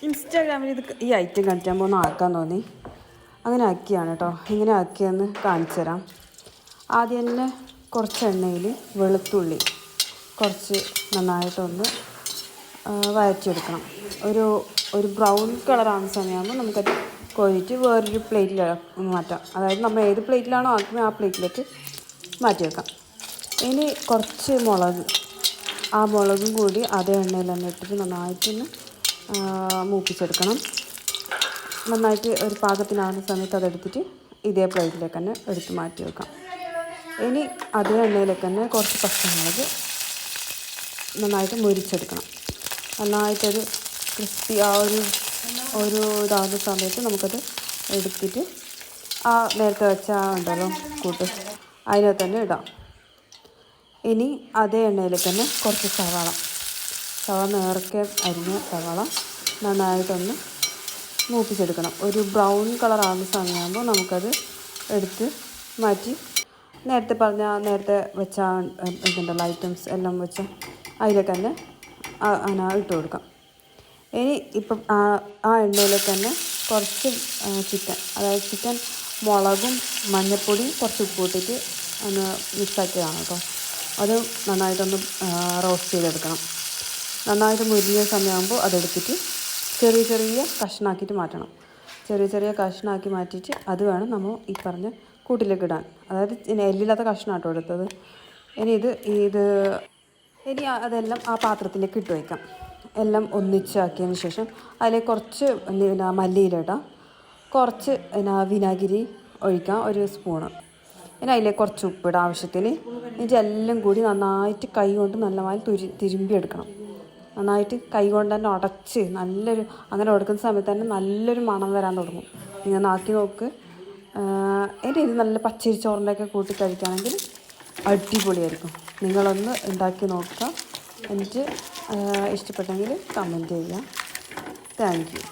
ഇൻസ്റ്റാഗ്രാമിൽ ഈ ഐറ്റം കണ്ടിട്ടാകുമ്പോൾ ഒന്ന് ആക്കാൻ തോന്നി. അങ്ങനെ ആക്കിയാണ് കേട്ടോ. ഇങ്ങനെ ആക്കിയെന്ന് കാണിച്ചു തരാം. ആദ്യം തന്നെ കുറച്ച് എണ്ണയിൽ വെളുത്തുള്ളി കുറച്ച് നന്നായിട്ടൊന്ന് വഴറ്റിയെടുക്കണം. ഒരു ബ്രൗൺ കളറാകുന്ന സമയമാകുമ്പോൾ നമുക്കത് കോരിയിട്ട് വേറൊരു പ്ലേറ്റിൽ മാറ്റാം. അതായത് നമ്മൾ ഏത് പ്ലേറ്റിലാണോ ആക്കുന്നത് ആ പ്ലേറ്റിലേക്ക് മാറ്റി വെക്കാം. ഇനി കുറച്ച് ആ മുളകും കൂടി അതേ എണ്ണയിൽ തന്നെ ഇട്ടിട്ട് നന്നായിട്ടൊന്ന് മൂപ്പിച്ചെടുക്കണം. നന്നായിട്ട് ഒരു പാകത്തിനാകുന്ന സമയത്ത് അതെടുത്തിട്ട് ഇതേ പ്ലേറ്റിലേക്ക് തന്നെ എടുത്ത് മാറ്റി വെക്കാം. ഇനി അതേ എണ്ണയിലേക്ക് തന്നെ കുറച്ച് പച്ചമുളക് നന്നായിട്ട് മുരിച്ചെടുക്കണം. നന്നായിട്ടൊരു ക്രിസ്പി ഒരു ഇതാകുന്ന സമയത്ത് നമുക്കത് എടുത്തിട്ട് നേരത്തെ വെച്ച ഉണ്ടല്ലോ കൂട്ട് അതിനകത്ത് തന്നെ ഇടാം. ഇനി അതേ എണ്ണയിലേക്ക് തന്നെ കുറച്ച് സവാള നേർക്കെ അരിഞ്ഞ സവാള നന്നായിട്ടൊന്ന് മൂപ്പിച്ചെടുക്കണം. ഒരു ബ്രൗൺ കളറാകുന്ന സമയമാകുമ്പോൾ നമുക്കത് എടുത്ത് മാറ്റി നേരത്തെ വെച്ച ഇതുണ്ടല്ലോ ഐറ്റംസ് എല്ലാം വെച്ച അതിലേക്ക് തന്നെ ഇട്ട് കൊടുക്കാം. ഇനി ഇപ്പം ആ എണ്ണയിലേക്ക് തന്നെ കുറച്ച് ചിക്കൻ മുളകും മഞ്ഞൾപ്പൊടിയും കുറച്ച് ഉപ്പ് ഇട്ടിട്ട് ഒന്ന് മിക്സാക്കിയതാണ് കേട്ടോ. അത് നന്നായിട്ടൊന്ന് റോസ്റ്റ് ചെയ്തെടുക്കണം. നന്നായിട്ട് മുരിഞ്ഞ സമയമാകുമ്പോൾ അതെടുത്തിട്ട് ചെറിയ കഷ്ണാക്കിയിട്ട് മാറ്റണം. ചെറിയ കഷ്ണാക്കി മാറ്റിയിട്ട് അത് വേണം നമ്മൾ ഈ പറഞ്ഞ കൂട്ടിലേക്ക് ഇടാൻ. അതായത് എല്ലില്ലാത്ത കഷ്ണം കേട്ടോ എടുത്തത്. ഇനി അതെല്ലാം ആ പാത്രത്തിലേക്ക് ഇട്ട് വയ്ക്കാം. എല്ലാം ഒന്നിച്ചാക്കിയതിന് ശേഷം അതിലേക്ക് കുറച്ച് മല്ലിയില ഇടാം. കുറച്ച് വിനാഗിരി ഒഴിക്കാം, ഒരു സ്പൂണ്. ഇനി അതിലേക്ക് കുറച്ച് ഉപ്പിടാം ആവശ്യത്തിന്. എന്നിട്ട് എല്ലാം കൂടി നന്നായിട്ട് കൈ കൊണ്ട് നല്ലമായി തിരുമ്പിയെടുക്കണം. നന്നായിട്ട് കൈ കൊണ്ട് തന്നെ ഉടച്ച് അങ്ങനെ ഉടക്കുന്ന സമയത്ത് തന്നെ നല്ലൊരു മണം വരാൻ തുടങ്ങും. നിങ്ങൾ നാക്കി നോക്ക്. എൻ്റെ ഇത് നല്ല പച്ചരി ചോറിൻ്റെയൊക്കെ കൂട്ടി കഴിക്കുകയാണെങ്കിൽ അടിപൊളിയായിരിക്കും. നിങ്ങളൊന്ന് ഉണ്ടാക്കി നോക്കുക. എന്നിട്ട് ഇഷ്ടപ്പെട്ടെങ്കിൽ കമൻറ്റ് ചെയ്യുക. Thank you.